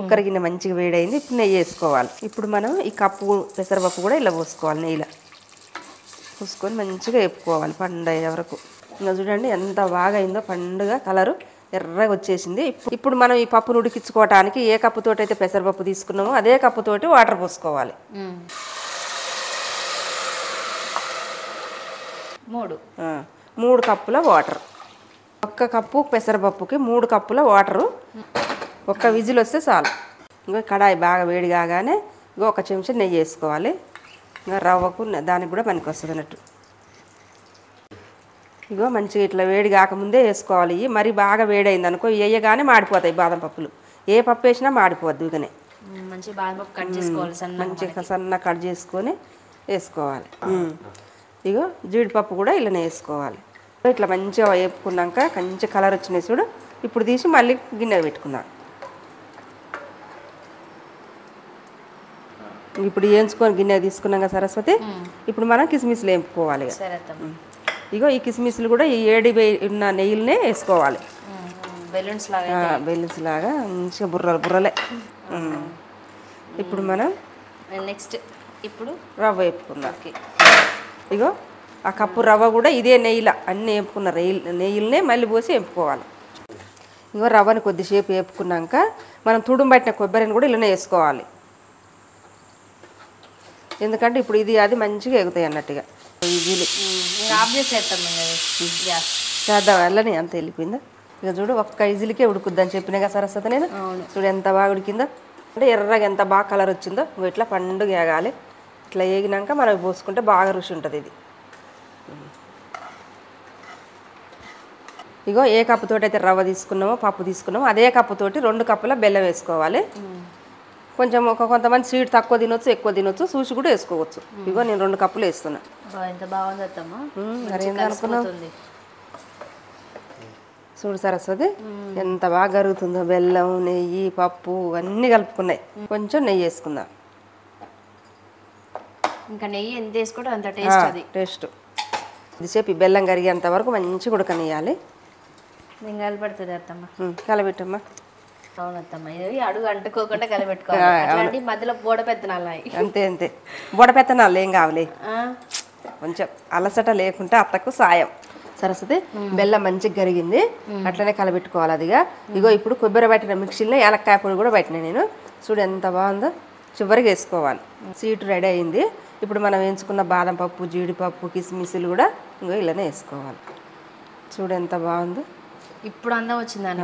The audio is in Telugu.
కుక్కర్ గిన్నె మంచిగా వేడైంది. ఇప్పుడు నెయ్యి వేసుకోవాలి. ఇప్పుడు మనం ఈ కప్పు పెసరపప్పు కూడా ఇలా పోసుకోవాలి. నెయ్యిలో పోసుకొని మంచిగా వేపుకోవాలి పండయ్యే వరకు. ఇంకా చూడండి ఎంత బాగా అయిందో పండుగ కలరు ఎర్రగా వచ్చేసింది. ఇప్పుడు మనం ఈ పప్పును ఉడికించుకోవటానికి ఏ కప్పుతోటి అయితే పెసరపప్పు తీసుకున్నామో అదే కప్పుతోటి వాటర్ పోసుకోవాలి. 3 కప్పుల వాటర్. 1 కప్పు పెసరపప్పుకి 3 కప్పుల వాటరు. 1 విజిల్ వస్తే చాలు. ఇంకా కడాయి బాగా వేడి కాగానే ఇంకో 1 చెంచా నెయ్యి వేసుకోవాలి. ఇంకా రవ్వకు దానికి కూడా పనికి వస్తుంది అన్నట్టు. ఇగో మంచిగా ఇట్లా వేడి కాకముందే వేసుకోవాలి. మరి బాగా వేడైంది అనుకో వేయగానే మాడిపోతాయి బాదం పప్పులు. ఏ పప్పు వేసినా మాడిపోద్దు. ఇకనే మంచిగా సన్న కట్ చేసుకొని వేసుకోవాలి. ఇగో జీడిపప్పు కూడా ఇలానే వేసుకోవాలి. ఇట్లా మంచిగా వేపుకున్నాక మంచి కలర్ వచ్చినాయి చూడు. ఇప్పుడు తీసి మళ్ళీ గిన్నె పెట్టుకుందాం. ఇప్పుడు వేయించుకొని గిన్నె తీసుకున్నాక సరస్వతి, ఇప్పుడు మనం కిస్మిస్లు వేపుకోవాలి. ఇగో ఈ కిస్మిస్లు కూడా ఈ ఉన్న నెయ్యిలనే వేసుకోవాలి. బెలూన్స్ లాగా మంచిగా బుర్రలే. ఇప్పుడు మనం నెక్స్ట్ ఇప్పుడు రవ్వ వేపుకుందాం. ఇగో ఆ కప్పు రవ్వ కూడా ఇదే నెయ్యిల అన్నీ వేపుకున్న నెయ్యిలనే మళ్ళీ పోసి వేపుకోవాలి. ఇగో రవ్వని కొద్దిసేపు వేపుకున్నాక మనం తుడుము పట్టిన కొబ్బరిని కూడా ఇలానే వేసుకోవాలి. ఎందుకంటే ఇప్పుడు ఇది అది మంచిగా ఎగుతాయి అన్నట్టుగా. చేద్దాం వెళ్ళని అంత వెళ్ళిపోయిందా. ఇక చూడు 1 విజిల్కే ఉడుకుద్దని చెప్పినాగా సరస్వతి నేను. చూడు ఎంత బాగా ఉడికిందో. అంటే ఎర్రగా ఎంత బాగా కలర్ వచ్చిందో. ఇట్లా పండుగ ఏగాలి. ఇట్లా వేగినాక మనం పోసుకుంటే బాగా రుచి ఉంటుంది ఇది. ఇగో ఏ కప్పుతోటి అయితే రవ్వ తీసుకున్నామో పప్పు తీసుకున్నామో అదే కప్పుతోటి 2 కప్పుల బెల్లం వేసుకోవాలి. కొంచెం కొంతమంది స్వీట్ తక్కువ తినొచ్చు, ఎక్కువ తినొచ్చు, చూసి కూడా వేసుకోవచ్చు. ఇగో నేను 2 కప్పులు వేస్తున్నా. చూడు సరస్వతి ఎంత బాగా కరుగుతుందో. బెల్లం, నెయ్యి, పప్పు అన్నీ కలుపుకున్నాయి. కొంచెం నెయ్యి వేసుకుందాం. ఇంకా నెయ్యి ఎంత వేసుకుంటే అంత టేస్ట్. అది టేస్ట్ ఇదిసేపు ఈ బెల్లం కరిగేంత వరకు మంచిగా ఉడకనియాలి. నేను కలపెడుతుంది అత్తమ్మ. కలబెట్టమ్మా. అవునత్తమ్మ, ఇది అడుగు అంటుకోకుండా కలబెట్టుకోవాలి. మధ్యలో బోడపెత్తనాలు. అంతే బోడపెత్తనాలు ఏం కావాలి. కొంచెం అలసట లేకుంటే అత్తకు సాయం. సరస్వతి బెల్లం మంచిగా కరిగింది. అట్లనే కలబెట్టుకోవాలి అదిగా. ఇగో ఇప్పుడు కొబ్బరి పట్టిన మిక్సీలో యాలక్కాయ పొడి కూడా పట్టినా నేను. చూడు ఎంత బాగుందో. చివరికి వేసుకోవాలి. స్వీట్ రెడీ అయింది. ఇప్పుడు మనం వేయించుకున్న బాదం పప్పు, జీడిపప్పు, కిస్మిస్లు కూడా ఇంకో ఇలానే వేసుకోవాలి. చూడు ఎంత బాగుందో. ఇప్పుడు అందం వచ్చిందని.